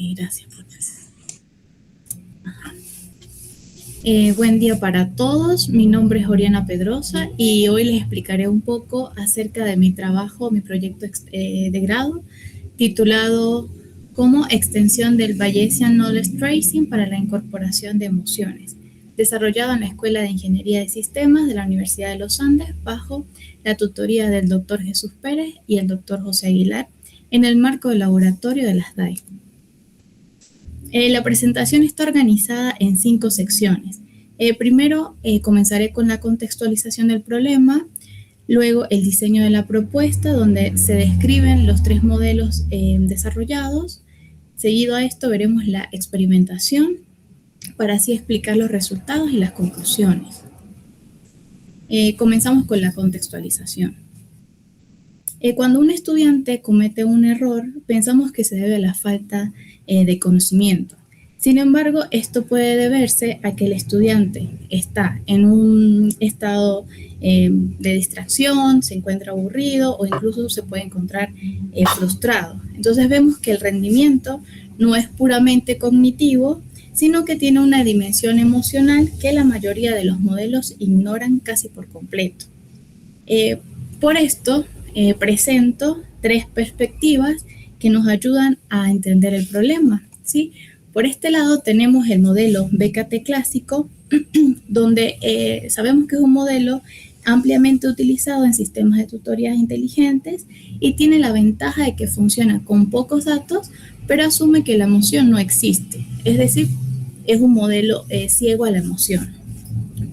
Gracias, profesor. Buen día para todos, mi nombre es Oriana Pedrosa y hoy les explicaré un poco acerca de mi trabajo, mi proyecto de grado titulado como extensión del Bayesian Knowledge Tracing para la incorporación de emociones, desarrollado en la Escuela de Ingeniería de Sistemas de la Universidad de los Andes bajo la tutoría del Dr. Jesús Pérez y el Dr. José Aguilar en el marco del laboratorio de las DAI. La presentación está organizada en 5 secciones. Primero comenzaré con la contextualización del problema, luego el diseño de la propuesta, donde se describen los 3 modelos desarrollados. Seguido a esto veremos la experimentación, para así explicar los resultados y las conclusiones. Comenzamos con la contextualización. Cuando un estudiante comete un error, pensamos que se debe a la falta de conocimiento. Sin embargo, esto puede deberse a que el estudiante está en un estado de distracción, se encuentra aburrido o incluso se puede encontrar frustrado. Entonces vemos que el rendimiento no es puramente cognitivo, sino que tiene una dimensión emocional que la mayoría de los modelos ignoran casi por completo. Por esto, presento 3 perspectivas que nos ayudan a entender el problema, ¿sí? Por este lado tenemos el modelo BKT clásico, donde sabemos que es un modelo ampliamente utilizado en sistemas de tutorías inteligentes y tiene la ventaja de que funciona con pocos datos, pero asume que la emoción no existe, es decir, es un modelo ciego a la emoción.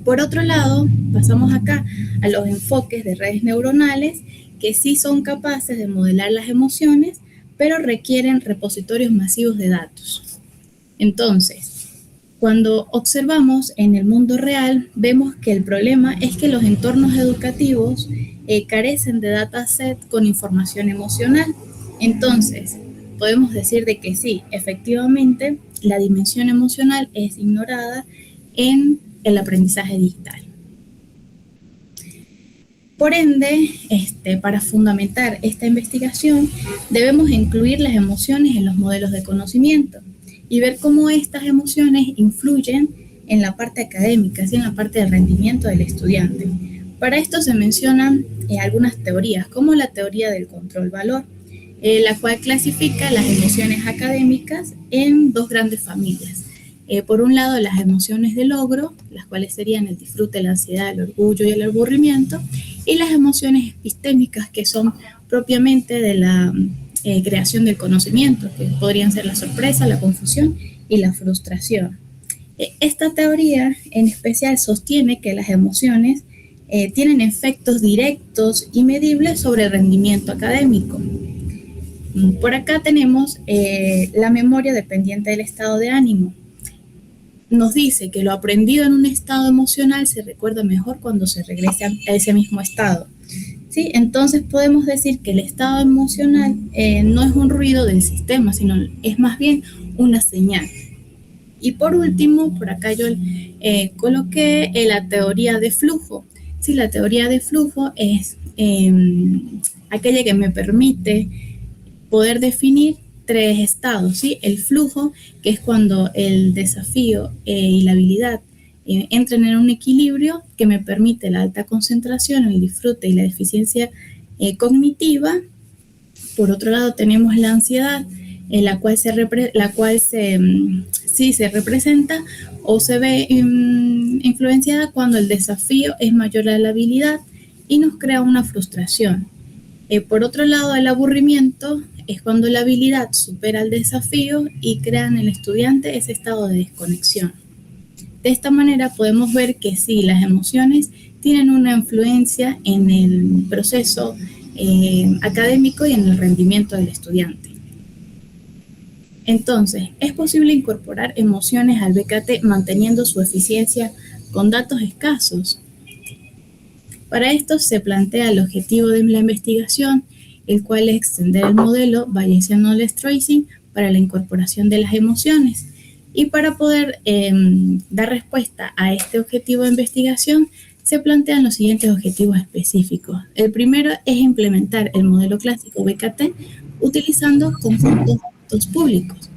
Por otro lado, pasamos acá a los enfoques de redes neuronales que sí son capaces de modelar las emociones, pero requieren repositorios masivos de datos. Entonces, cuando observamos en el mundo real, vemos que el problema es que los entornos educativos carecen de dataset con información emocional. Entonces, podemos decir de que sí, efectivamente, la dimensión emocional es ignorada en el aprendizaje digital. Por ende, para fundamentar esta investigación, debemos incluir las emociones en los modelos de conocimiento y ver cómo estas emociones influyen en la parte académica, en la parte del rendimiento del estudiante. Para esto se mencionan algunas teorías, como la teoría del control-valor, la cual clasifica las emociones académicas en 2 grandes familias. Por un lado, las emociones de logro, las cuales serían el disfrute, la ansiedad, el orgullo y el aburrimiento, y las emociones epistémicas, que son propiamente de la creación del conocimiento, que podrían ser la sorpresa, la confusión y la frustración. Esta teoría en especial sostiene que las emociones tienen efectos directos y medibles sobre el rendimiento académico. Por acá tenemos la memoria dependiente del estado de ánimo. Nos dice que lo aprendido en un estado emocional se recuerda mejor cuando se regresa a ese mismo estado. ¿Sí? Entonces podemos decir que el estado emocional no es un ruido del sistema, sino es más bien una señal. Y por último, por acá yo coloqué la teoría de flujo. Sí, la teoría de flujo es aquella que me permite poder definir 3 estados, ¿sí? El flujo, que es cuando el desafío y la habilidad entran en un equilibrio que me permite la alta concentración, el disfrute y la eficiencia cognitiva. Por otro lado tenemos la ansiedad, la cual se representa o se ve influenciada cuando el desafío es mayor a la habilidad y nos crea una frustración. Por otro lado, el aburrimiento es cuando la habilidad supera el desafío y crea en el estudiante ese estado de desconexión. De esta manera podemos ver que sí, las emociones tienen una influencia en el proceso académico y en el rendimiento del estudiante. Entonces, ¿es posible incorporar emociones al BKT manteniendo su eficiencia con datos escasos? Para esto se plantea el objetivo de la investigación, el cual es extender el modelo Bayesian Knowledge Tracing para la incorporación de las emociones. Y para poder dar respuesta a este objetivo de investigación, se plantean los siguientes objetivos específicos. El primero es implementar el modelo clásico BKT utilizando conjuntos de datos públicos.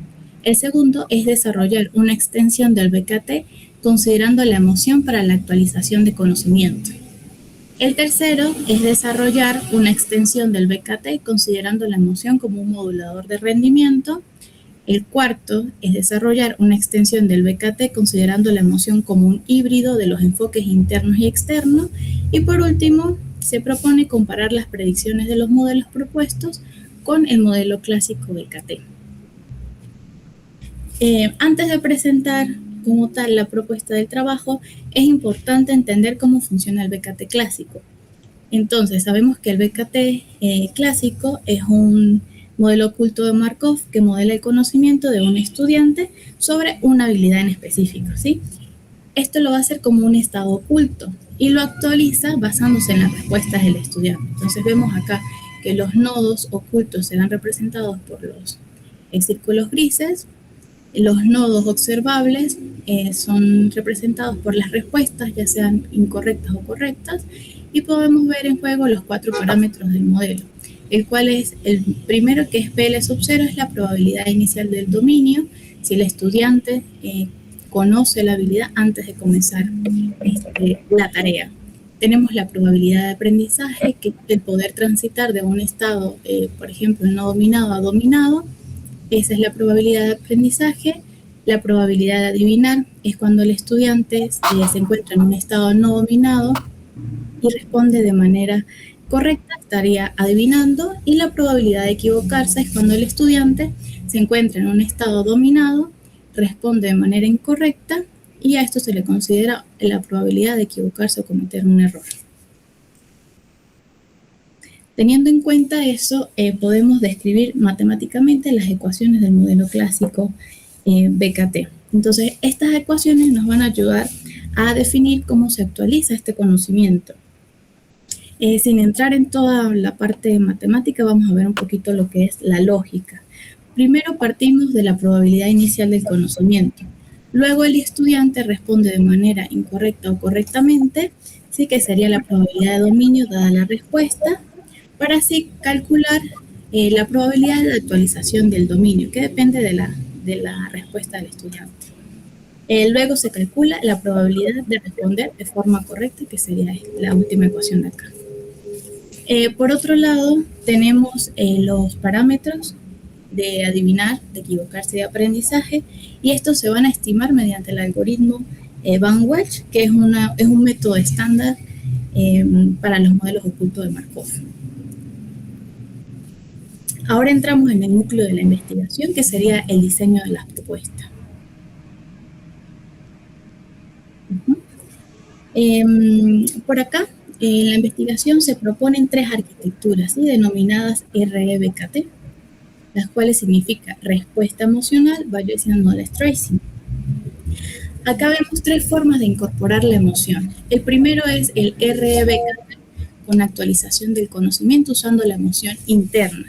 El segundo es desarrollar una extensión del BKT considerando la emoción para la actualización de conocimiento. El tercero es desarrollar una extensión del BKT considerando la emoción como un modulador de rendimiento. El cuarto es desarrollar una extensión del BKT considerando la emoción como un híbrido de los enfoques internos y externos. Y por último, se propone comparar las predicciones de los modelos propuestos con el modelo clásico BKT. Antes de presentar como tal la propuesta del trabajo, es importante entender cómo funciona el BKT clásico. Entonces, sabemos que el BKT clásico es un modelo oculto de Markov que modela el conocimiento de un estudiante sobre una habilidad en específico, ¿sí? Esto lo va a hacer como un estado oculto y lo actualiza basándose en las respuestas del estudiante. Entonces vemos acá que los nodos ocultos serán representados por los círculos grises. Los nodos observables son representados por las respuestas, ya sean incorrectas o correctas, y podemos ver en juego los 4 parámetros del modelo, el cual es el primero, que es PL sub 0, es la probabilidad inicial del dominio, si el estudiante conoce la habilidad antes de comenzar la tarea. Tenemos la probabilidad de aprendizaje, que es el poder transitar de un estado, por ejemplo, no dominado a dominado. Esa es la probabilidad de aprendizaje. La probabilidad de adivinar es cuando el estudiante se encuentra en un estado no dominado y responde de manera correcta, estaría adivinando. Y la probabilidad de equivocarse es cuando el estudiante se encuentra en un estado dominado, responde de manera incorrecta, y a esto se le considera la probabilidad de equivocarse o cometer un error. Teniendo en cuenta eso, podemos describir matemáticamente las ecuaciones del modelo clásico BKT. Entonces, estas ecuaciones nos van a ayudar a definir cómo se actualiza este conocimiento. Sin entrar en toda la parte matemática, vamos a ver un poquito lo que es la lógica. Primero partimos de la probabilidad inicial del conocimiento. Luego el estudiante responde de manera incorrecta o correctamente, ¿sí? Que sería la probabilidad de dominio dada la respuesta, para así calcular la probabilidad de actualización del dominio, que depende de la respuesta del estudiante. Luego se calcula la probabilidad de responder de forma correcta, que sería la última ecuación de acá. Por otro lado, tenemos los parámetros de adivinar, de equivocarse, de aprendizaje, y estos se van a estimar mediante el algoritmo Van Welch, que es un método estándar para los modelos ocultos de Markov. Ahora entramos en el núcleo de la investigación, que sería el diseño de las propuestas. Por acá, en la investigación se proponen 3 arquitecturas, ¿sí? Denominadas REBKT, las cuales significa respuesta emocional, Bayesian Knowledge Tracing. Acá vemos 3 formas de incorporar la emoción. El primero es el REBKT, con actualización del conocimiento usando la emoción interna.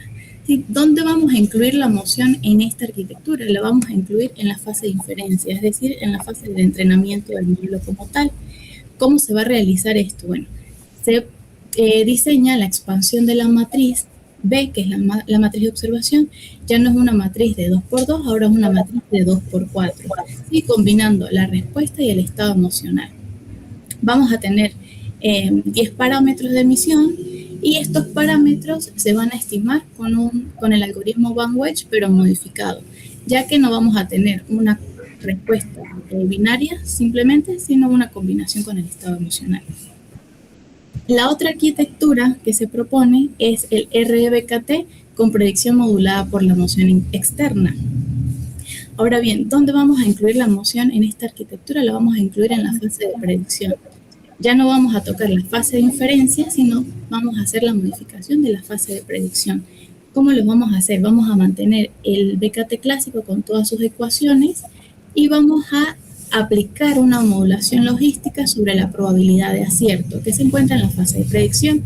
¿Sí? ¿Dónde vamos a incluir la emoción en esta arquitectura? La vamos a incluir en la fase de inferencia, es decir, en la fase de entrenamiento del modelo como tal. ¿Cómo se va a realizar esto? Bueno, se diseña la expansión de la matriz B, que es la matriz de observación. Ya no es una matriz de 2×2, ahora es una matriz de 2×4, ¿sí? Combinando la respuesta y el estado emocional. Vamos a tener 10 parámetros de emisión, y estos parámetros se van a estimar con el algoritmo Van Welch, pero modificado, ya que no vamos a tener una respuesta binaria simplemente, sino una combinación con el estado emocional. La otra arquitectura que se propone es el REBKT con predicción modulada por la emoción externa. Ahora bien, ¿dónde vamos a incluir la emoción en esta arquitectura? La vamos a incluir en la fase de predicción. Ya no vamos a tocar la fase de inferencia, sino vamos a hacer la modificación de la fase de predicción. ¿Cómo lo vamos a hacer? Vamos a mantener el BKT clásico con todas sus ecuaciones y vamos a aplicar una modulación logística sobre la probabilidad de acierto que se encuentra en la fase de predicción.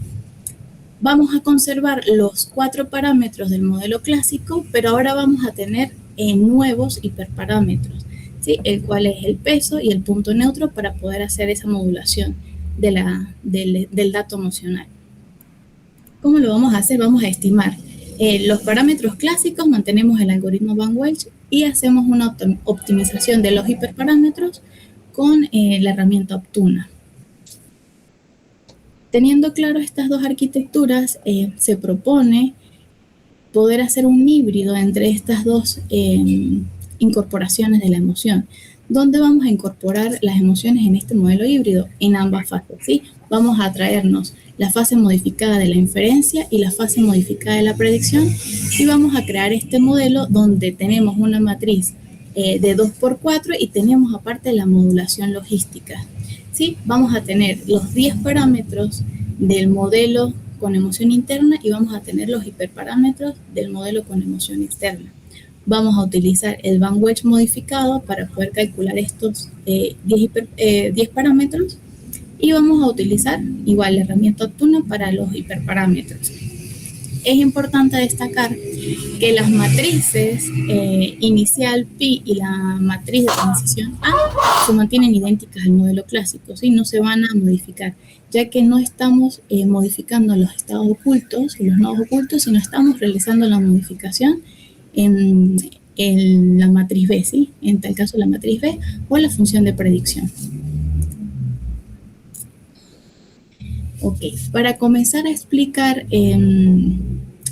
Vamos a conservar los 4 parámetros del modelo clásico, pero ahora vamos a tener nuevos hiperparámetros, ¿sí? El cual es el peso y el punto neutro para poder hacer esa modulación del dato emocional. ¿Cómo lo vamos a hacer? Vamos a estimar los parámetros clásicos, mantenemos el algoritmo Van Welch, y hacemos una optimización de los hiperparámetros con la herramienta Optuna. Teniendo claro estas dos arquitecturas, se propone poder hacer un híbrido entre estas dos incorporaciones de la emoción, donde vamos a incorporar las emociones en este modelo híbrido en ambas fases, ¿sí? Vamos a traernos la fase modificada de la inferencia y la fase modificada de la predicción y vamos a crear este modelo donde tenemos una matriz de 2×4 y tenemos aparte la modulación logística, ¿sí? Vamos a tener los 10 parámetros del modelo con emoción interna y vamos a tener los hiperparámetros del modelo con emoción externa. Vamos a utilizar el band wedge modificado para poder calcular estos 10 parámetros y vamos a utilizar igual la herramienta Optuna para los hiperparámetros. Es importante destacar que las matrices inicial pi y la matriz de transición A se mantienen idénticas al modelo clásico, ¿sí? No se van a modificar, ya que no estamos modificando los estados ocultos, los nodos ocultos, sino estamos realizando la modificación en la matriz B, ¿sí? En tal caso la matriz B o la función de predicción. Ok, para comenzar a explicar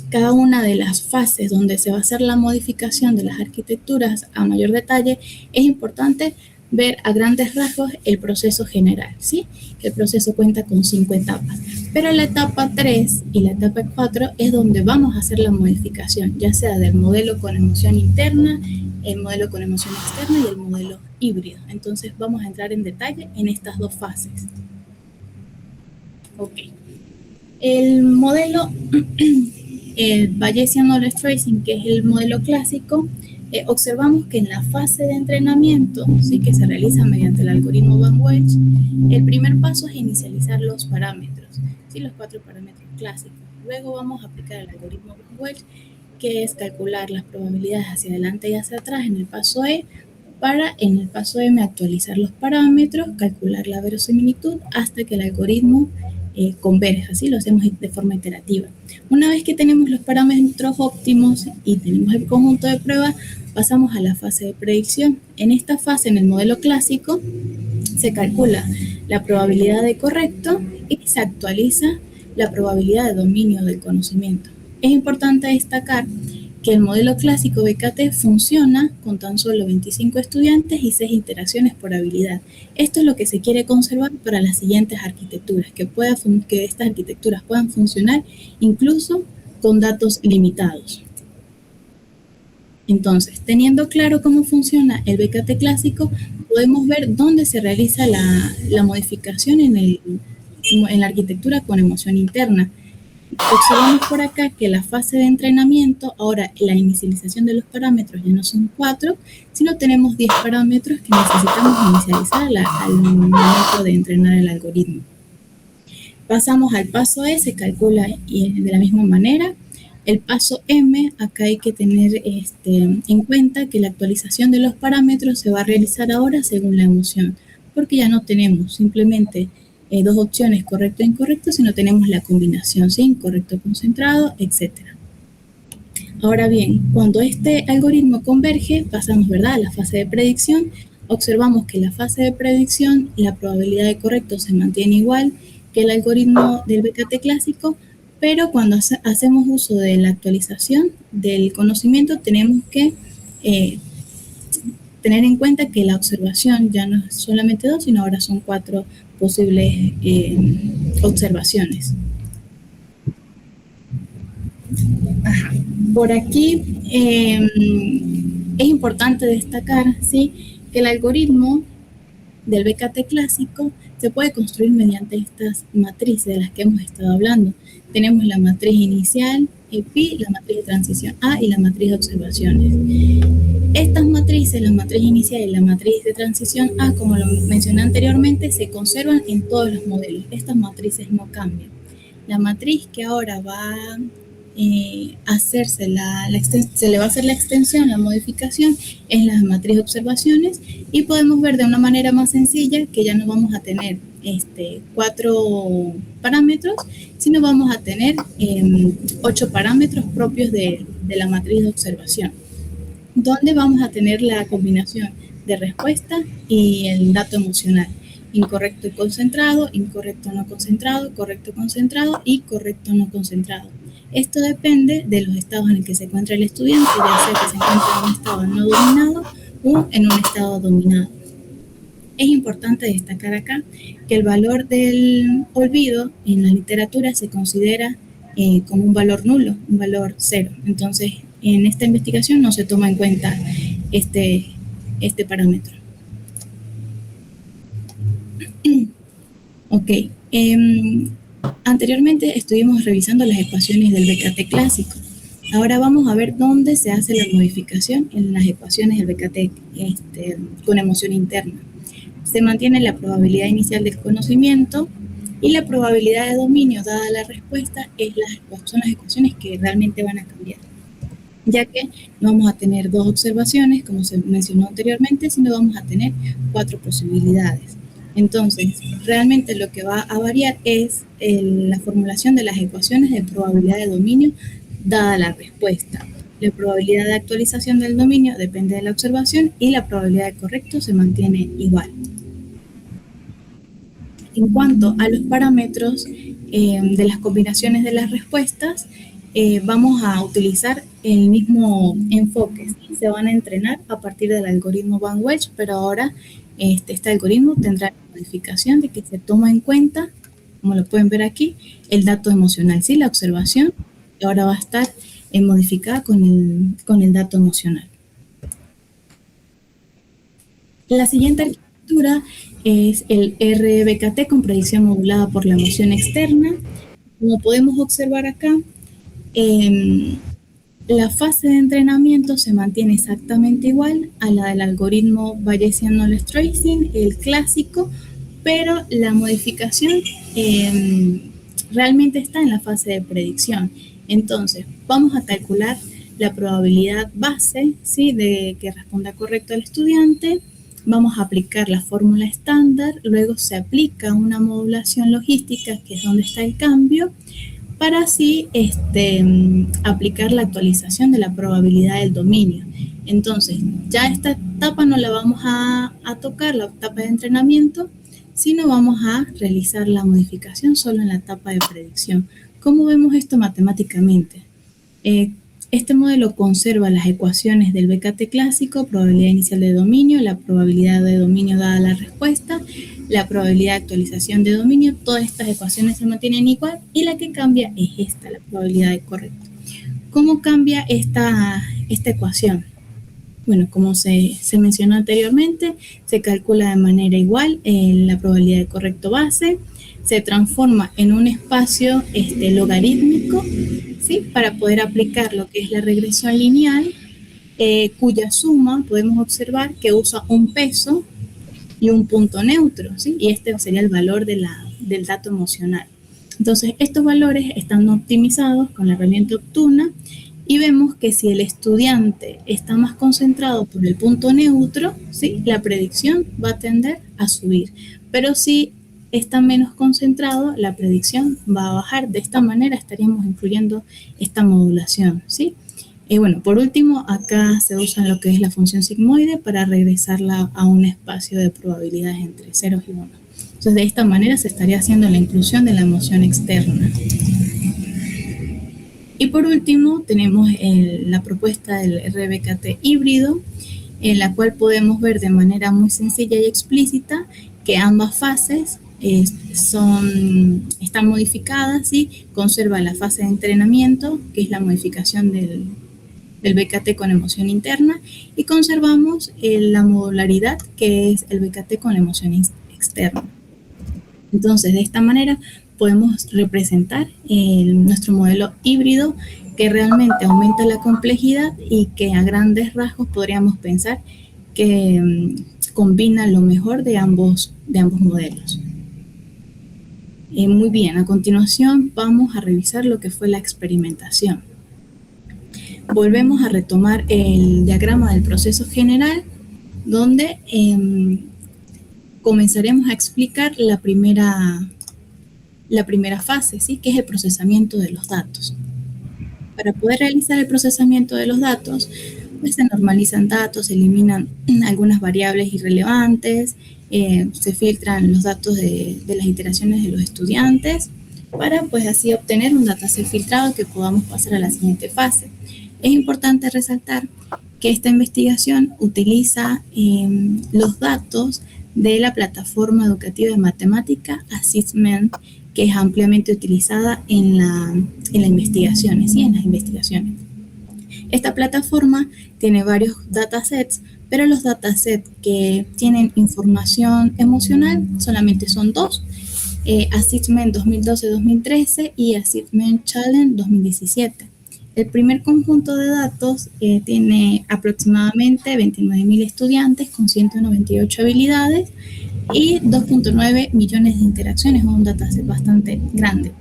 cada una de las fases donde se va a hacer la modificación de las arquitecturas a mayor detalle, es importante ver a grandes rasgos el proceso general, ¿sí? Que el proceso cuenta con 5 etapas, pero la etapa 3 y la etapa 4 es donde vamos a hacer la modificación, ya sea del modelo con emoción interna, el modelo con emoción externa y el modelo híbrido. Entonces vamos a entrar en detalle en estas dos fases. Ok. El modelo el Bayesian Knowledge Tracing, que es el modelo clásico, observamos que en la fase de entrenamiento, ¿sí? Que se realiza mediante el algoritmo band wedge, el primer paso es inicializar los parámetros, ¿sí? Los 4 parámetros clásicos. Luego vamos a aplicar el algoritmo band wedge, que es calcular las probabilidades hacia adelante y hacia atrás en el paso E, para en el paso M actualizar los parámetros, calcular la verosimilitud hasta que el algoritmo converge, así lo hacemos de forma iterativa. Una vez que tenemos los parámetros óptimos y tenemos el conjunto de pruebas, pasamos a la fase de predicción. En esta fase, en el modelo clásico, se calcula la probabilidad de correcto y se actualiza la probabilidad de dominio del conocimiento. Es importante destacar que el modelo clásico BKT funciona con tan solo 25 estudiantes y 6 interacciones por habilidad. Esto es lo que se quiere conservar para las siguientes arquitecturas, que estas arquitecturas puedan funcionar incluso con datos limitados. Entonces, teniendo claro cómo funciona el BKT clásico, podemos ver dónde se realiza la modificación en la arquitectura con emoción interna. Observamos por acá que la fase de entrenamiento, ahora la inicialización de los parámetros ya no son 4, sino tenemos 10 parámetros que necesitamos inicializar al momento de entrenar el algoritmo. Pasamos al paso E, se calcula de la misma manera. El paso M, acá hay que tener en cuenta que la actualización de los parámetros se va a realizar ahora según la emoción, porque ya no tenemos simplemente dos opciones, correcto e incorrecto, sino tenemos la combinación, ¿sí? Incorrecto concentrado, etc. Ahora bien, cuando este algoritmo converge, pasamos, ¿verdad?, a la fase de predicción. Observamos que en la fase de predicción la probabilidad de correcto se mantiene igual que el algoritmo del BKT clásico, pero cuando hacemos uso de la actualización del conocimiento tenemos que tener en cuenta que la observación ya no es solamente 2, sino ahora son 4 posibles observaciones. Ajá. Por aquí es importante destacar, ¿sí?, que el algoritmo del BKT clásico se puede construir mediante estas matrices de las que hemos estado hablando. Tenemos la matriz inicial, pi, la matriz de transición A y la matriz de observaciones. Estas matrices, la matriz inicial y la matriz de transición A, como lo mencioné anteriormente, se conservan en todos los modelos. Estas matrices no cambian. La matriz que ahora va a hacerse se le va a hacer la extensión, la modificación, es la matriz de observaciones, y podemos ver de una manera más sencilla que ya no vamos a tener 4 parámetros, sino vamos a tener 8 parámetros propios de la matriz de observación. donde vamos a tener la combinación de respuesta y el dato emocional. Incorrecto y concentrado, incorrecto no concentrado, correcto concentrado y correcto no concentrado. Esto depende de los estados en el que se encuentra el estudiante, ya sea que se encuentre en un estado no dominado o en un estado dominado. Es importante destacar acá que el valor del olvido en la literatura se considera como un valor nulo, un valor cero. Entonces, en esta investigación no se toma en cuenta este, este parámetro. Ok. Anteriormente estuvimos revisando las ecuaciones del BKT clásico. Ahora vamos a ver dónde se hace la modificación en las ecuaciones del BKT con emoción interna. Se mantiene la probabilidad inicial del conocimiento y la probabilidad de dominio dada la respuesta son las ecuaciones que realmente van a cambiar, ya que no vamos a tener dos observaciones, como se mencionó anteriormente, sino vamos a tener 4 posibilidades. Entonces, realmente lo que va a variar es la formulación de las ecuaciones de probabilidad de dominio dada la respuesta. La probabilidad de actualización del dominio depende de la observación y la probabilidad de correcto se mantiene igual. En cuanto a los parámetros de las combinaciones de las respuestas, vamos a utilizar el mismo enfoque. ¿Sí? Se van a entrenar a partir del algoritmo Van Wedge, pero ahora este algoritmo tendrá la modificación de que se toma en cuenta, como lo pueden ver aquí, el dato emocional, ¿sí? La observación ahora va a estar modificada con el dato emocional. La siguiente arquitectura es el RBKT con predicción modulada por la emoción externa. Como podemos observar acá, la fase de entrenamiento se mantiene exactamente igual a la del algoritmo Bayesian Knowledge Tracing, el clásico, pero la modificación realmente está en la fase de predicción. Entonces, vamos a calcular la probabilidad base, ¿sí?, de que responda correcto el estudiante. Vamos a aplicar la fórmula estándar, luego se aplica una modulación logística, que es donde está el cambio, para así aplicar la actualización de la probabilidad del dominio. Entonces, ya esta etapa no la vamos a tocar, la etapa de entrenamiento, sino vamos a realizar la modificación solo en la etapa de predicción. ¿Cómo vemos esto matemáticamente? Este modelo conserva las ecuaciones del BKT clásico, probabilidad inicial de dominio, la probabilidad de dominio dada la respuesta, la probabilidad de actualización de dominio. Todas estas ecuaciones se mantienen igual y la que cambia es esta, la probabilidad de correcto. ¿Cómo cambia esta ecuación? Bueno, como se mencionó anteriormente, se calcula de manera igual la probabilidad de correcto base, se transforma en un espacio logarítmico, ¿sí?, para poder aplicar lo que es la regresión lineal, cuya suma podemos observar que usa un peso y un punto neutro, ¿sí?, y este sería el valor del dato emocional. Entonces, estos valores están optimizados con la herramienta Optuna y vemos que si el estudiante está más concentrado por el punto neutro, ¿sí?, la predicción va a tender a subir, pero si está menos concentrado, la predicción va a bajar. De esta manera estaríamos incluyendo esta modulación, ¿sí? Bueno, por último, acá se usa lo que es la función sigmoide para regresarla a un espacio de probabilidades entre ceros y 1. Entonces, de esta manera se estaría haciendo la inclusión de la emoción externa. Y por último, tenemos la propuesta del RBKT híbrido, en la cual podemos ver de manera muy sencilla y explícita que ambas fases están modificadas y conserva la fase de entrenamiento, que es la modificación del BKT con emoción interna, y conservamos la modularidad, que es el BKT con emoción externa. Entonces, de esta manera podemos representar nuestro modelo híbrido, que realmente aumenta la complejidad y que a grandes rasgos podríamos pensar que combina lo mejor de ambos modelos. Muy bien, a continuación vamos a revisar lo que fue la experimentación. Volvemos a retomar el diagrama del proceso general, donde comenzaremos a explicar la primera fase, ¿sí?, que es el procesamiento de los datos. Para poder realizar el procesamiento de los datos, pues se normalizan datos, se eliminan algunas variables irrelevantes, se filtran los datos de las iteraciones de los estudiantes para pues así obtener un dataset filtrado que podamos pasar a la siguiente fase. Es importante resaltar que esta investigación utiliza los datos de la plataforma educativa de matemática Assessment, que es ampliamente utilizada en las investigaciones. Esta plataforma tiene varios datasets, pero los datasets que tienen información emocional solamente son dos: Assessment 2012-2013 y Assessment Challenge 2017. El primer conjunto de datos tiene aproximadamente 29.000 estudiantes con 198 habilidades y 2.9 millones de interacciones, un dataset bastante grande.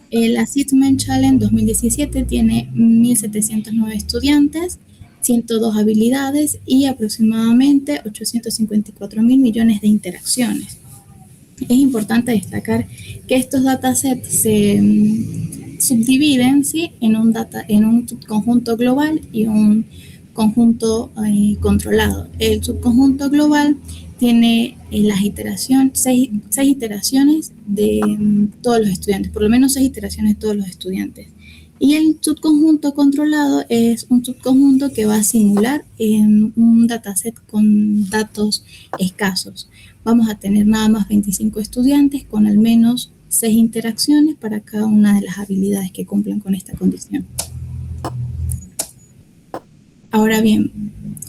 El Assessment Challenge 2017 tiene 1.709 estudiantes, 102 habilidades y aproximadamente 854.000 millones de interacciones. Es importante destacar que estos datasets se subdividen, ¿sí?, en un subconjunto global y un conjunto controlado. El subconjunto global tiene seis iteraciones de todos los estudiantes, por lo menos 6 iteraciones de todos los estudiantes. Y el subconjunto controlado es un subconjunto que va a simular en un dataset con datos escasos. Vamos a tener nada más 25 estudiantes con al menos 6 interacciones para cada una de las habilidades que cumplan con esta condición. Ahora bien,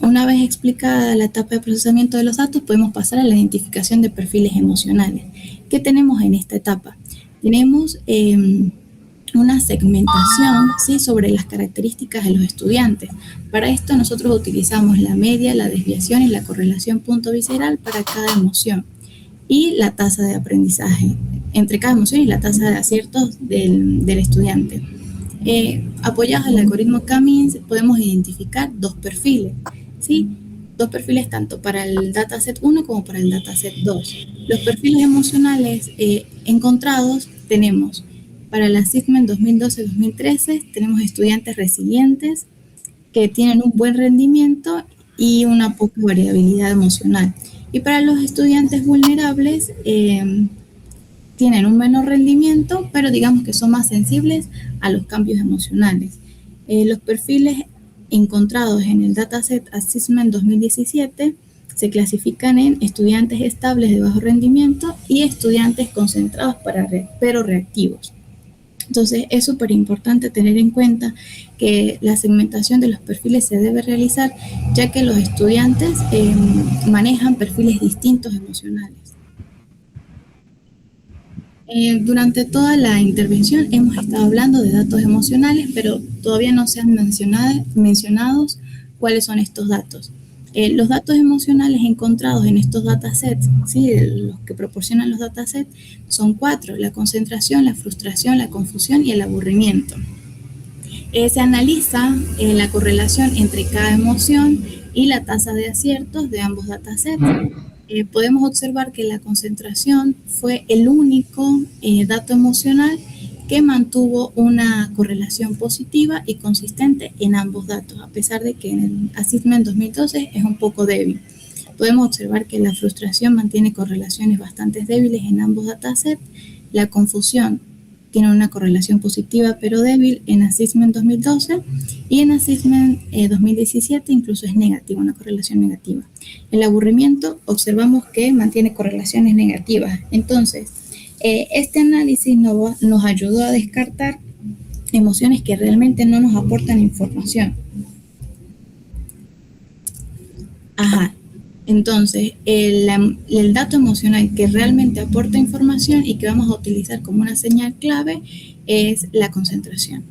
una vez explicada la etapa de procesamiento de los datos, podemos pasar a la identificación de perfiles emocionales. ¿Qué tenemos en esta etapa? Tenemos una segmentación, ¿sí?, sobre las características de los estudiantes. Para esto nosotros utilizamos la media, la desviación y la correlación punto visceral para cada emoción y la tasa de aprendizaje entre cada emoción y la tasa de aciertos del estudiante. Apoyados al algoritmo Cummings podemos identificar dos perfiles, ¿sí? Dos perfiles tanto para el dataset 1 como para el dataset 2. Los perfiles emocionales encontrados tenemos para el Assessment 2012-2013, tenemos estudiantes resilientes que tienen un buen rendimiento y una poca variabilidad emocional. Y para los estudiantes vulnerables, tienen un menor rendimiento, pero digamos que son más sensibles a los cambios emocionales. Los perfiles encontrados en el dataset Assessment 2017 se clasifican en estudiantes estables de bajo rendimiento y estudiantes concentrados pero reactivos. Entonces es súper importante tener en cuenta que la segmentación de los perfiles se debe realizar, ya que los estudiantes manejan perfiles distintos emocionales. Durante toda la intervención hemos estado hablando de datos emocionales, pero todavía no se han mencionado cuáles son estos datos. Los datos emocionales encontrados en estos datasets, ¿sí?, los que proporcionan los datasets, son 4: la concentración, la frustración, la confusión y el aburrimiento. Se analiza la correlación entre cada emoción y la tasa de aciertos de ambos datasets. Podemos observar que la concentración fue el único dato emocional que mantuvo una correlación positiva y consistente en ambos datos, a pesar de que en el Assessment 2012 es un poco débil. Podemos observar que la frustración mantiene correlaciones bastante débiles en ambos datasets. La confusión tiene una correlación positiva pero débil en Assessment 2012 y en Assessment 2017 incluso es negativa, una correlación negativa. El aburrimiento observamos que mantiene correlaciones negativas. Entonces, este análisis nos ayudó a descartar emociones que realmente no nos aportan información. Entonces, el dato emocional que realmente aporta información y que vamos a utilizar como una señal clave es la concentración.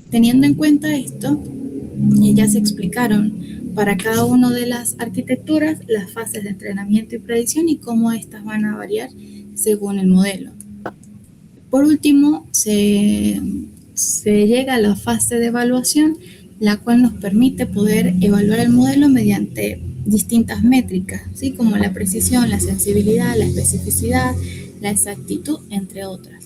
Teniendo en cuenta esto, ya se explicaron para cada una de las arquitecturas las fases de entrenamiento y predicción y cómo estas van a variar según el modelo. Por último, se llega a la fase de evaluación, la cual nos permite poder evaluar el modelo mediante distintas métricas, ¿sí?, como la precisión, la sensibilidad, la especificidad, la exactitud, entre otras.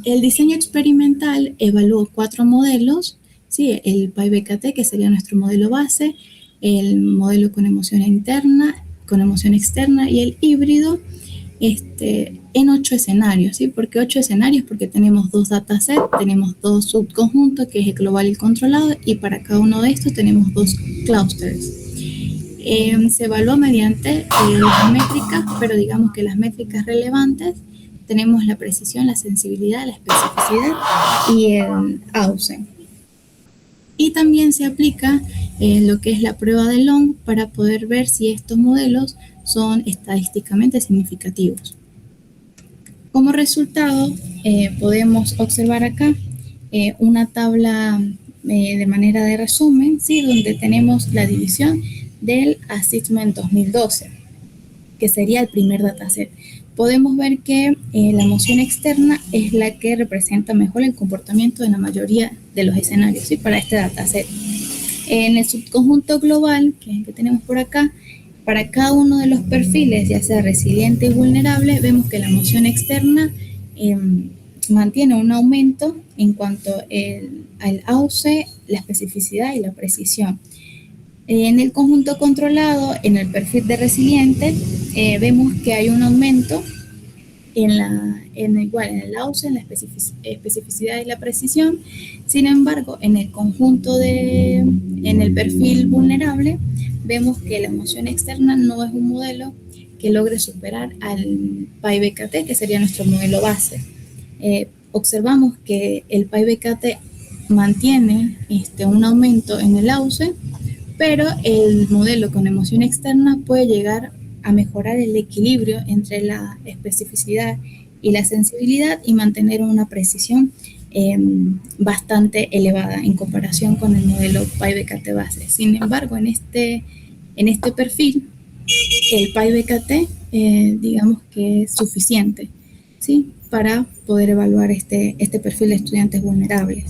El diseño experimental evaluó 4 modelos, ¿sí? El PyBKT, que sería nuestro modelo base, el modelo con emoción interna, con emoción externa y el híbrido, en 8 escenarios, ¿sí? ¿Por qué 8 escenarios? Porque tenemos 2 datasets, tenemos 2 subconjuntos, que es el global y el controlado, y para cada uno de estos tenemos 2 clusters. Se evalúa mediante las métricas, pero digamos que las métricas relevantes tenemos la precisión, la sensibilidad, la especificidad y el AUSE. Y también se aplica lo que es la prueba de Long para poder ver si estos modelos son estadísticamente significativos. Como resultado, podemos observar acá una tabla de manera de resumen, ¿sí? Donde tenemos la división del Assessment 2012, que sería el primer dataset. Podemos ver que la emoción externa es la que representa mejor el comportamiento de la mayoría de los escenarios, ¿sí? Para este dataset. En el subconjunto global, que es el que tenemos por acá, para cada uno de los perfiles, ya sea resiliente y vulnerable, vemos que la emoción externa mantiene un aumento en cuanto al AUSE, la especificidad y la precisión. En el conjunto controlado, en el perfil de resiliente, vemos que hay un aumento en el AUSE, en la especificidad y la precisión. Sin embargo, en el perfil vulnerable, vemos que la emoción externa no es un modelo que logre superar al PyBKT, que sería nuestro modelo base. Observamos que el PyBKT mantiene un aumento en el AUSE, pero el modelo con emoción externa puede llegar a mejorar el equilibrio entre la especificidad y la sensibilidad y mantener una precisión bastante elevada en comparación con el modelo PyBKT base. Sin embargo, en este perfil, el PyBKT digamos que es suficiente, ¿sí? Para poder evaluar este perfil de estudiantes vulnerables.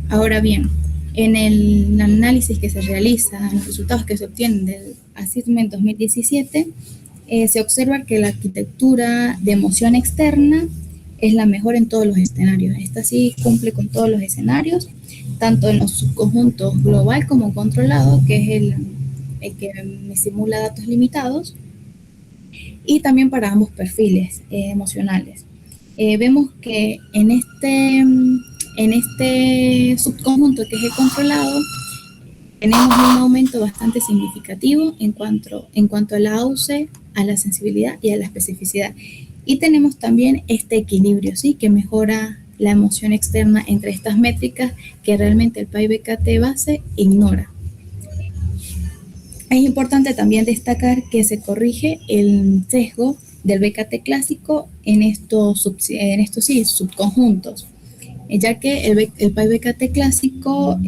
Ahora bien, en el análisis que se realiza, en los resultados que se obtienen del Assessment 2017, se observa que la arquitectura de emoción externa es la mejor en todos los escenarios. Esta sí cumple con todos los escenarios, tanto en los subconjuntos global como controlado, que es el que me simula datos limitados, y también para ambos perfiles emocionales. Vemos que en este subconjunto que es el controlado, tenemos un aumento bastante significativo en cuanto a la AUSE, a la sensibilidad y a la especificidad. Y tenemos también este equilibrio, ¿sí? Que mejora la emoción externa entre estas métricas que realmente el PyBKT base ignora. Es importante también destacar que se corrige el sesgo del BKT clásico en estos subconjuntos, ya que el PyBKT clásico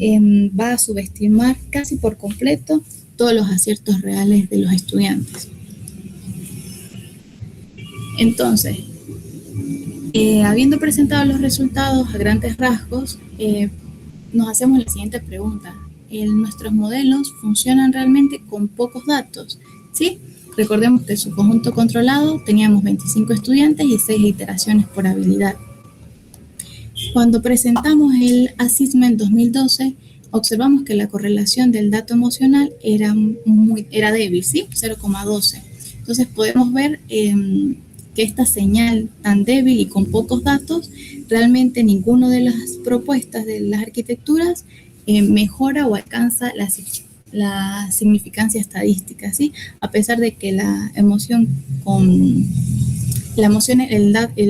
va a subestimar casi por completo todos los aciertos reales de los estudiantes. Entonces, habiendo presentado los resultados a grandes rasgos, nos hacemos la siguiente pregunta. ¿Nuestros modelos funcionan realmente con pocos datos? ¿Sí? Recordemos que en su conjunto controlado teníamos 25 estudiantes y 6 iteraciones por habilidad. Cuando presentamos el Assessment 2012, observamos que la correlación del dato emocional era débil, ¿sí? 0,12. Entonces podemos ver que esta señal tan débil y con pocos datos, realmente ninguna de las propuestas de las arquitecturas mejora o alcanza la significancia estadística, ¿sí? A pesar de que la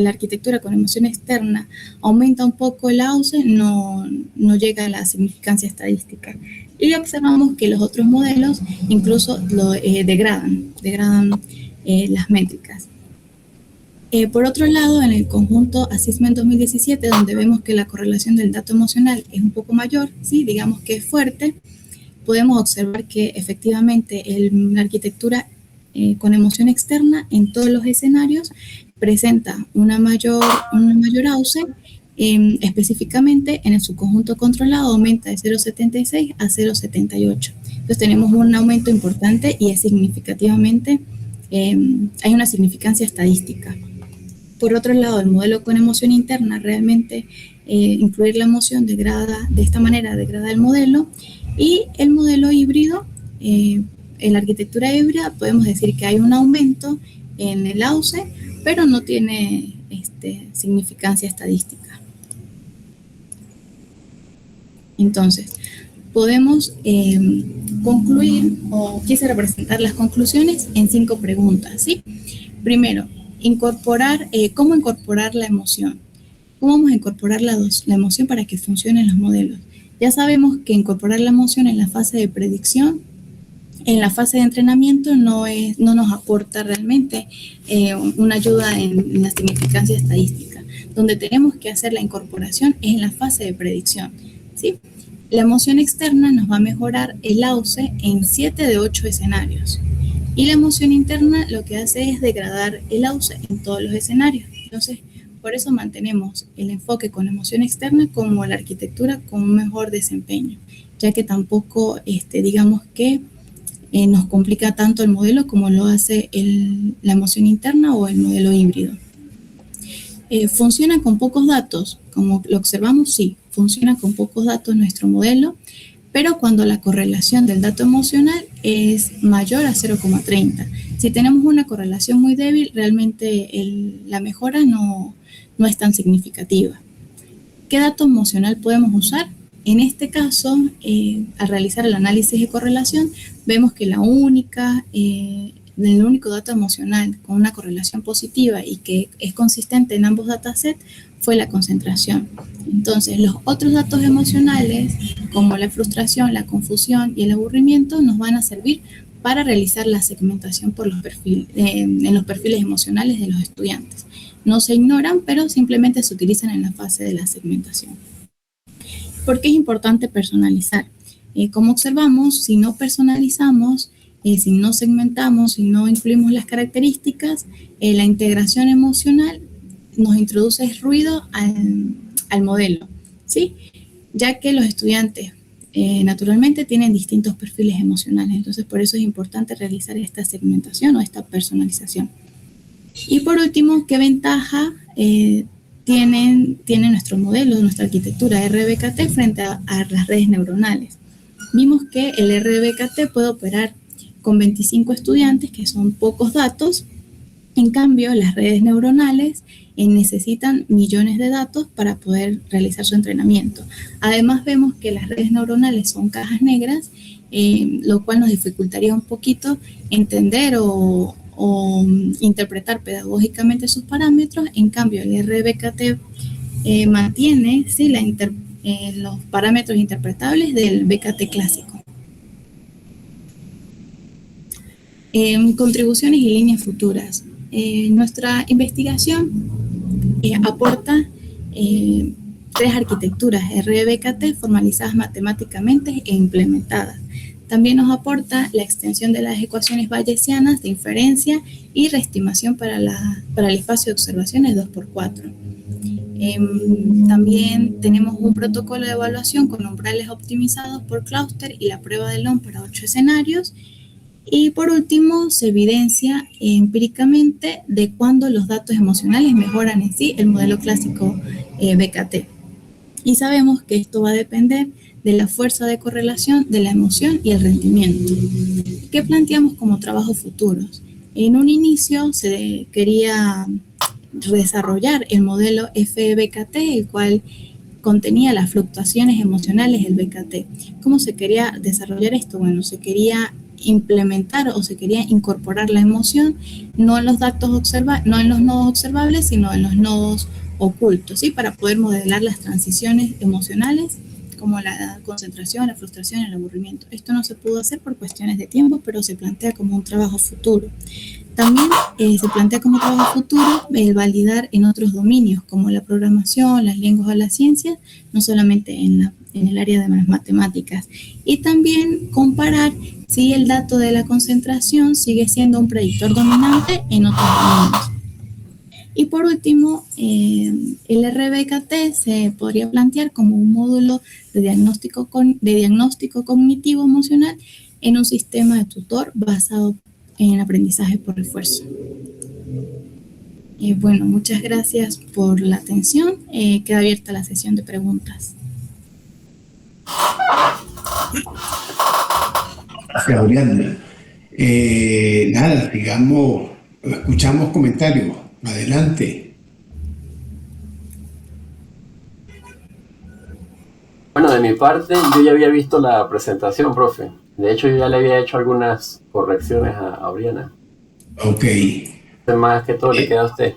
arquitectura con emoción externa aumenta un poco el AUSE, no llega a la significancia estadística. Y observamos que los otros modelos incluso degradan las métricas. Por otro lado, en el conjunto Assessment 2017, donde vemos que la correlación del dato emocional es un poco mayor, ¿sí? Digamos que es fuerte, podemos observar que efectivamente la arquitectura con emoción externa en todos los escenarios presenta una mayor AUSE, específicamente en el subconjunto controlado aumenta de 0,76 a 0,78. Entonces tenemos un aumento importante y es significativamente, hay una significancia estadística. Por otro lado, el modelo con emoción interna, realmente incluir la emoción de esta manera degrada el modelo. Y el modelo híbrido, en la arquitectura híbrida podemos decir que hay un aumento en el AUCE, pero no tiene significancia estadística. Entonces, podemos concluir, o quise representar las conclusiones en 5 preguntas, ¿sí? Primero, ¿cómo incorporar la emoción? ¿Cómo vamos a incorporar la emoción para que funcionen los modelos? Ya sabemos que incorporar la emoción en la fase de predicción, en la fase de entrenamiento, no nos aporta realmente una ayuda en la significancia estadística. Donde tenemos que hacer la incorporación es en la fase de predicción, ¿sí? La emoción externa nos va a mejorar el AUCE en 7 de 8 escenarios. Y la emoción interna lo que hace es degradar el AUCE en todos los escenarios. Entonces, por eso mantenemos el enfoque con la emoción externa como la arquitectura con un mejor desempeño, ya que tampoco digamos que nos complica tanto el modelo como lo hace la emoción interna o el modelo híbrido. ¿Funciona con pocos datos? Como lo observamos, sí, funciona con pocos datos nuestro modelo, pero cuando la correlación del dato emocional es mayor a 0,30. Si tenemos una correlación muy débil, realmente la mejora no es tan significativa. ¿Qué dato emocional podemos usar? En este caso, al realizar el análisis de correlación, vemos que el único dato emocional con una correlación positiva y que es consistente en ambos datasets fue la concentración. Entonces, los otros datos emocionales, como la frustración, la confusión y el aburrimiento, nos van a servir para realizar la segmentación por en los perfiles emocionales de los estudiantes. No se ignoran, pero simplemente se utilizan en la fase de la segmentación. ¿Por qué es importante personalizar? Como observamos, si no personalizamos, si no segmentamos, si no incluimos las características, la integración emocional nos introduce ruido al modelo, ¿sí? Ya que los estudiantes naturalmente tienen distintos perfiles emocionales, entonces por eso es importante realizar esta segmentación o esta personalización. Y por último, ¿qué ventaja tiene nuestro modelo, nuestra arquitectura RBKT frente a las redes neuronales? Vimos que el RBKT puede operar con 25 estudiantes, que son pocos datos. En cambio, las redes neuronales necesitan millones de datos para poder realizar su entrenamiento. Además, vemos que las redes neuronales son cajas negras, lo cual nos dificultaría un poquito entender o interpretar pedagógicamente sus parámetros. En cambio, el RBKT mantiene los parámetros interpretables del BKT clásico. Contribuciones y líneas futuras. Nuestra investigación aporta 3 arquitecturas RBKT formalizadas matemáticamente e implementadas. También nos aporta la extensión de las ecuaciones bayesianas de inferencia y reestimación para el espacio de observaciones 2×4. También tenemos un protocolo de evaluación con umbrales optimizados por clúster y la prueba de Long para 8 escenarios. Y por último, se evidencia empíricamente de cuándo los datos emocionales mejoran en sí el modelo clásico BKT. Y sabemos que esto va a depender de la fuerza de correlación de la emoción y el rendimiento. ¿Qué planteamos como trabajos futuros? En un inicio se quería desarrollar el modelo FBKT, el cual contenía las fluctuaciones emocionales del BKT. ¿Cómo se quería desarrollar esto? Bueno, se quería implementar o se quería incorporar la emoción no en los no en los nodos observables, sino en los nodos ocultos, ¿sí? Para poder modelar las transiciones emocionales como la concentración, la frustración, el aburrimiento. Esto no se pudo hacer por cuestiones de tiempo, pero se plantea como un trabajo futuro. También se plantea como trabajo futuro el validar en otros dominios como la programación, las lenguas o las ciencias, no solamente en el área de las matemáticas. Y también comparar si el dato de la concentración sigue siendo un predictor dominante en otros dominios. Y por último, el RBKT se podría plantear como un módulo de diagnóstico cognitivo emocional en un sistema de tutor basado en aprendizaje por refuerzo. Bueno, muchas gracias por la atención. Queda abierta la sesión de preguntas. Gracias, Oriana. Nada, digamos, escuchamos comentarios. Adelante. Bueno, de mi parte, yo ya había visto la presentación, profe. De hecho, yo ya le había hecho algunas correcciones a Oriana. Ok. Más que todo le Eh, queda a usted.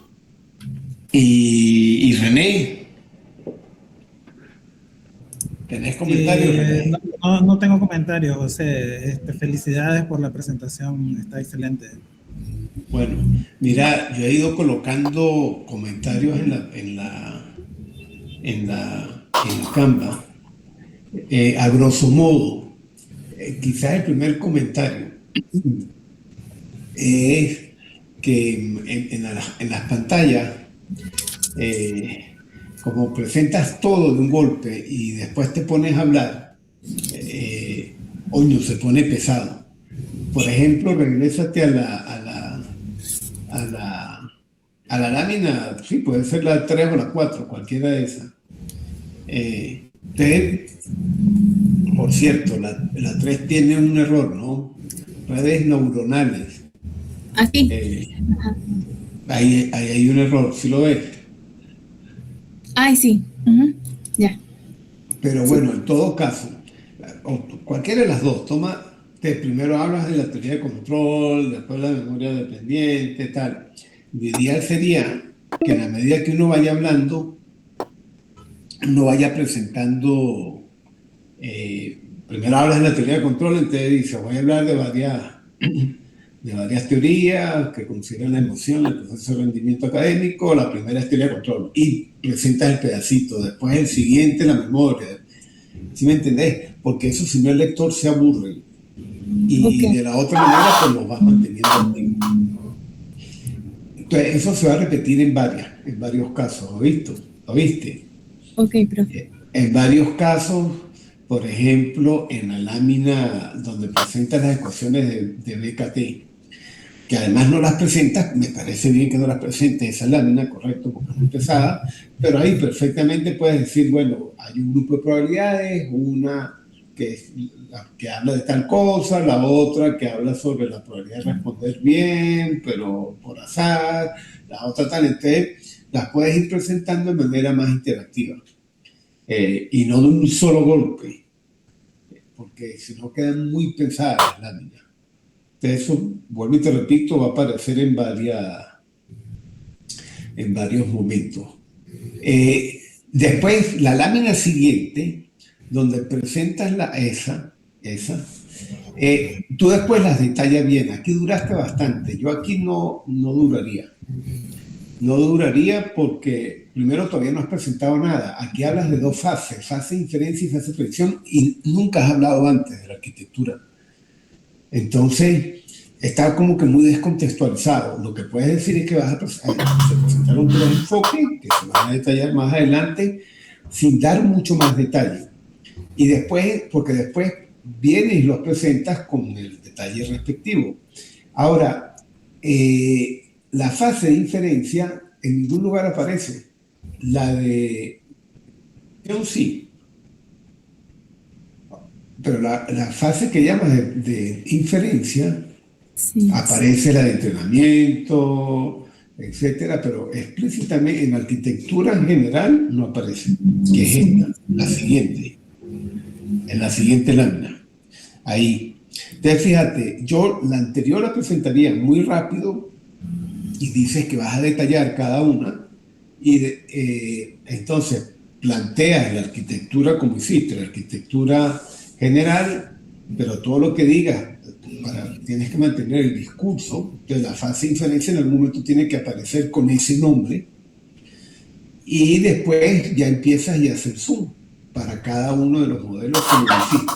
y René, ¿tenés comentarios, No, René? no tengo comentarios, José. Felicidades por la presentación, está excelente. Bueno, mira, yo he ido colocando comentarios en Canva. A grosso modo, quizás el primer comentario es que en las pantallas, como presentas todo de un golpe y después te pones a hablar, no se pone pesado. Por ejemplo, regrésate a la lámina, sí, puede ser la 3 o la 4, cualquiera de esas. Por cierto, la 3 tiene un error, ¿no? Redes neuronales. Aquí. Ahí hay un error, ¿sí lo ves? Ay, sí. Ya. Pero Sí. bueno, en todo caso, cualquiera de las dos, primero hablas de la teoría de control, después la memoria dependiente, tal. Lo ideal sería que en la medida que uno vaya hablando, uno vaya presentando, primero hablas de la teoría de control, entonces dice, voy a hablar de varias teorías que consideran la emoción, el proceso de rendimiento académico. La primera es teoría de control y presentas el pedacito, después el siguiente la memoria. ¿Sí me entendés? Porque eso, si no, el lector se aburre y Ok. de la otra manera pues lo vas manteniendo activo. Entonces eso se va a repetir en varios casos. ¿Lo viste? Ok, profe. En varios casos, por ejemplo, en la lámina donde presentas las ecuaciones de BKT, que además no las presentas, me parece bien que no las presentes esa lámina, correcto, porque es muy pesada, pero ahí perfectamente puedes decir, bueno, hay un grupo de probabilidades, una que habla de tal cosa, la otra que habla sobre la probabilidad de responder bien, pero por azar, la otra tal, entonces las puedes ir presentando de manera más interactiva y no de un solo golpe, porque si no quedan muy pesadas las láminas. Eso, vuelvo y te repito, va a aparecer en varios momentos. Después, la lámina siguiente, donde presentas esa tú después las detallas bien. Aquí duraste bastante. Yo aquí no duraría. No duraría porque primero todavía no has presentado nada. Aquí hablas de dos fases, fase de inferencia y fase de predicción, y nunca has hablado antes de la arquitectura. Entonces, está como que muy descontextualizado. Lo que puedes decir es que se presentaron tres enfoques que se van a detallar más adelante sin dar mucho más detalle. Y después, porque después vienes y los presentas con el detalle respectivo. Ahora, la fase de inferencia en ningún lugar aparece. La de sí, pero la fase que llamas de inferencia Sí. aparece la de entrenamiento, etcétera, pero explícitamente en arquitectura en general no aparece, que es esta, la siguiente, en la siguiente lámina. Ahí. Entonces, fíjate, yo la anterior la presentaría muy rápido y dices que vas a detallar cada una y entonces planteas la arquitectura como hiciste, la arquitectura general, pero todo lo que digas, tienes que mantener el discurso. Entonces la fase de inferencia en algún momento tiene que aparecer con ese nombre y después ya empiezas y hacer zoom para cada uno de los modelos que lo hiciste.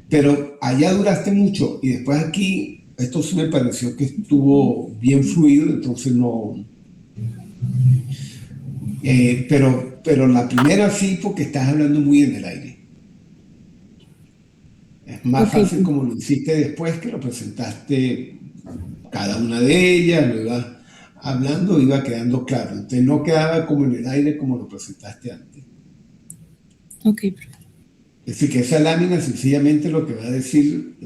Pero allá duraste mucho y después aquí, esto sí me pareció que estuvo bien fluido, entonces no... pero la primera sí, porque estás hablando muy en el aire. Es más Ok. fácil como lo hiciste después, que lo presentaste cada una de ellas, lo ibas hablando iba quedando claro. Entonces no quedaba como en el aire como lo presentaste antes. Ok, profe. Es decir, que esa lámina sencillamente lo que va a decir,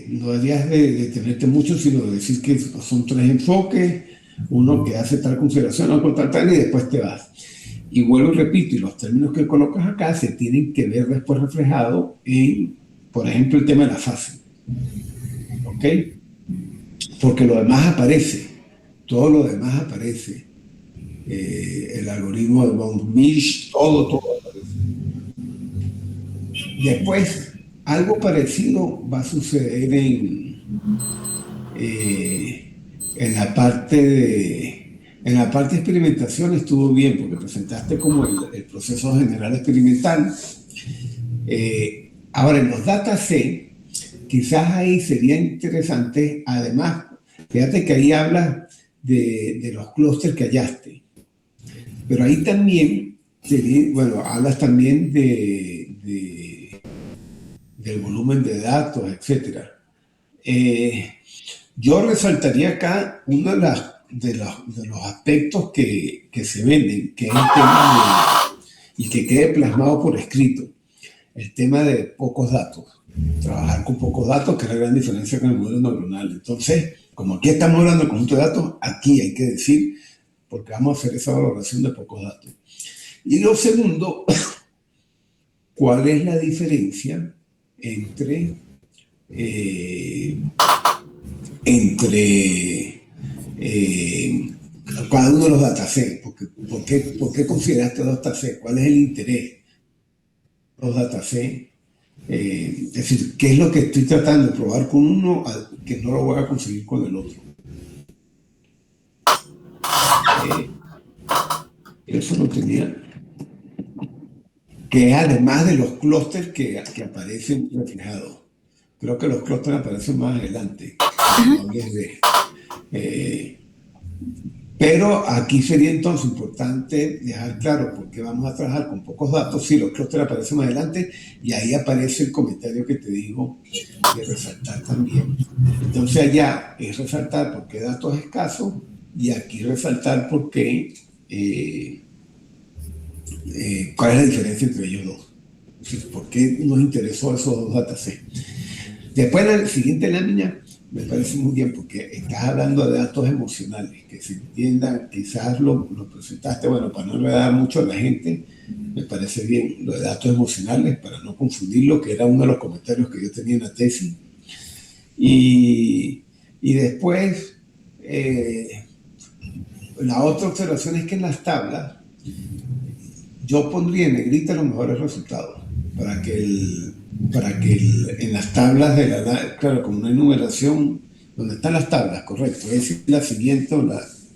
no deberías de detenerte mucho, sino de decir que son 3 enfoques, uno que hace tal consideración, otro tal, y después te vas. Y vuelvo y repito, y los términos que colocas acá se tienen que ver después reflejados en, por ejemplo, el tema de la fase. ¿Ok? Porque lo demás aparece, todo lo demás aparece. El algoritmo de von Mises, todo aparece. Después, algo parecido va a suceder en la parte de experimentación. Estuvo bien porque presentaste como el proceso general experimental. Ahora, en los datasets, quizás ahí sería interesante, además, fíjate que ahí hablas de los clústeres que hallaste, pero ahí también, hablas también del volumen de datos, etc. Yo resaltaría acá uno de los aspectos que se venden, que es el tema y que quede plasmado por escrito, el tema de pocos datos. Trabajar con pocos datos, que es la gran diferencia con el modelo neuronal. Entonces, como aquí estamos hablando de conjunto de datos, aquí hay que decir, porque vamos a hacer esa valoración de pocos datos. Y lo segundo, ¿cuál es la diferencia entre cada uno de los datasets? ¿Por qué consideraste los datasets? ¿Cuál es el interés de los datasets? Es decir, ¿qué es lo que estoy tratando de probar con uno que no lo voy a conseguir con el otro? Eso lo tenía. Que es además de los clústeres que aparecen reflejados. Creo que los clústeres aparecen más adelante. Pero aquí sería entonces importante dejar claro por qué vamos a trabajar con pocos datos. Sí, los clústeres aparecen más adelante y ahí aparece el comentario que te digo de resaltar también. Entonces allá es resaltar por qué datos escasos y aquí resaltar por qué, cuál es la diferencia entre ellos dos. Es decir, por qué nos interesó esos dos datasets. Después en la siguiente lámina me parece muy bien porque estás hablando de datos emocionales, que se entiendan, quizás lo presentaste, bueno, para no enredar mucho a la gente, me parece bien lo de datos emocionales, para no confundirlo, que era uno de los comentarios que yo tenía en la tesis. Y después, la otra observación es que en las tablas, yo pondría en negrita los mejores resultados, para que en las tablas claro, con una enumeración, donde están las tablas, correcto, es la siguiente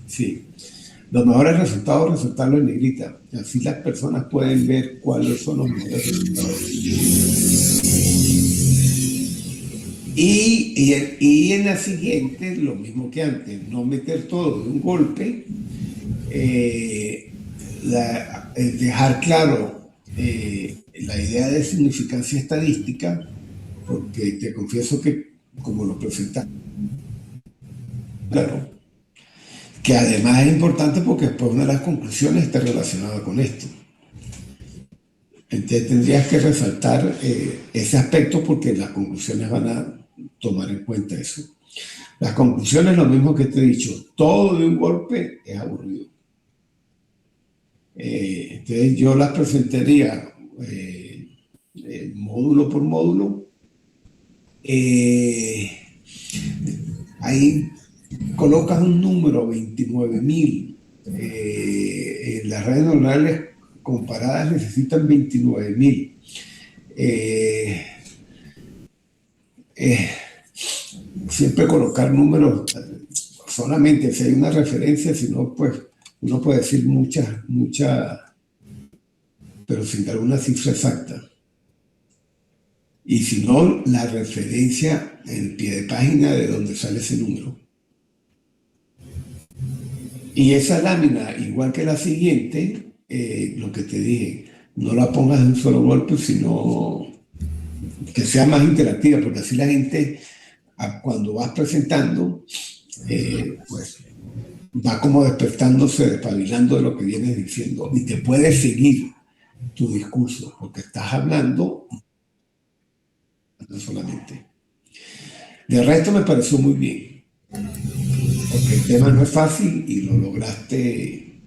sí. Los mejores resultados, resaltarlo en negrita. Así las personas pueden ver cuáles son los mejores resultados. Y en la siguiente, lo mismo que antes, no meter todo de un golpe, dejar claro la idea de significancia estadística, porque te confieso que, como lo presentaste, claro, que además es importante porque después una de las conclusiones está relacionada con esto. Entonces tendrías que resaltar ese aspecto porque las conclusiones van a tomar en cuenta eso. Las conclusiones, lo mismo que te he dicho, todo de un golpe es aburrido. Entonces yo las presentaría módulo por módulo. Ahí colocas un número, 29.000. Las redes neuronales comparadas necesitan 29.000. Siempre colocar números, solamente si hay una referencia, si no, pues uno puede decir muchas, pero sin dar una cifra exacta. Y si no, la referencia en el pie de página de donde sale ese número. Y esa lámina, igual que la siguiente, lo que te dije, no la pongas de un solo golpe, sino que sea más interactiva, porque así la gente, cuando vas presentando, pues va como despertándose, despabilando de lo que vienes diciendo y te puede seguir tu discurso, porque estás hablando no solamente. De resto me pareció muy bien, porque el tema no es fácil y lo lograste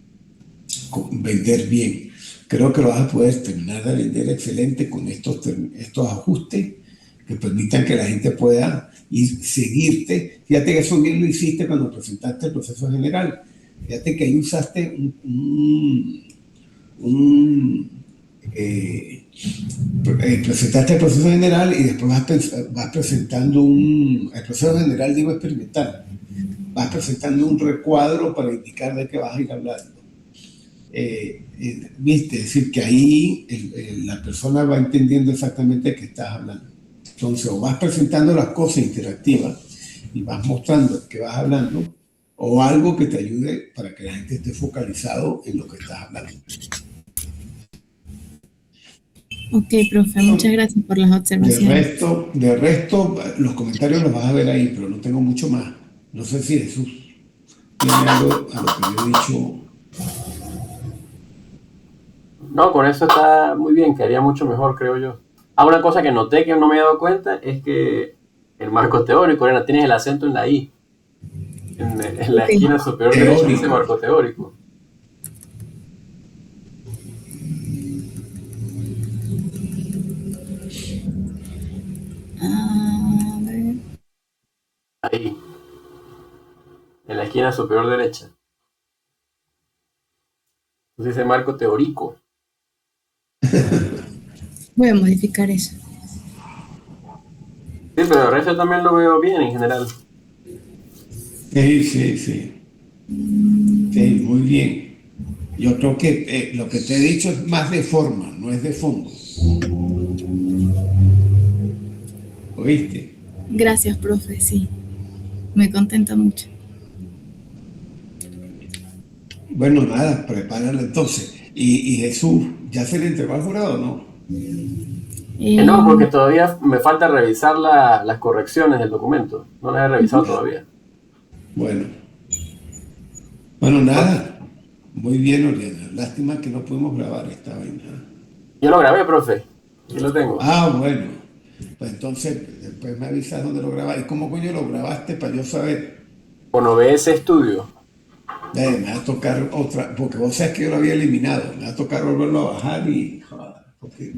vender bien. Creo que lo vas a poder terminar de vender excelente con estos ajustes que permitan que la gente pueda ir seguirte. Fíjate que eso bien lo hiciste cuando presentaste el proceso general. Fíjate que ahí usaste presentaste el proceso general y después vas presentando el proceso general, digo, experimental. Vas presentando un recuadro para indicar de qué vas a ir hablando. ¿Viste? Es decir, que ahí la persona va entendiendo exactamente de qué estás hablando. Entonces, o vas presentando las cosas interactivas y vas mostrando qué vas hablando, o algo que te ayude para que la gente esté focalizado en lo que estás hablando. Ok, profe, muchas gracias por las observaciones. De resto, los comentarios los vas a ver ahí, pero no tengo mucho más. No sé si Jesús tiene algo a lo que yo he dicho. No, con eso está muy bien, quedaría mucho mejor, creo yo. Una cosa que noté que no me he dado cuenta es que el marco teórico, Elena, tienes el acento en la I. En la esquina superior derecha dice marco teórico. A ver. Ahí. En la esquina superior derecha. Entonces dice marco teórico. Voy a modificar eso. Sí, pero el resto también lo veo bien en general. Sí. Sí, muy bien. Yo creo que lo que te he dicho es más de forma, no es de fondo. ¿Oíste? Gracias, profe, sí. Me contenta mucho. Bueno, nada, prepáralo entonces. Y Jesús, ¿ya se le entregó al jurado o no? No, porque todavía me falta revisar las correcciones del documento. No las he revisado todavía. Bueno, nada. Muy bien, Oriana. Lástima que no pudimos grabar esta vaina. Yo lo grabé, profe. Aquí lo tengo. Ah, bueno. Pues entonces, después me avisas dónde lo grabaste. ¿Y cómo coño lo grabaste para yo saber? Con OBS Studio. Me va a tocar otra, porque vos sabés que yo lo había eliminado. Me va a tocar volverlo a bajar y joder, porque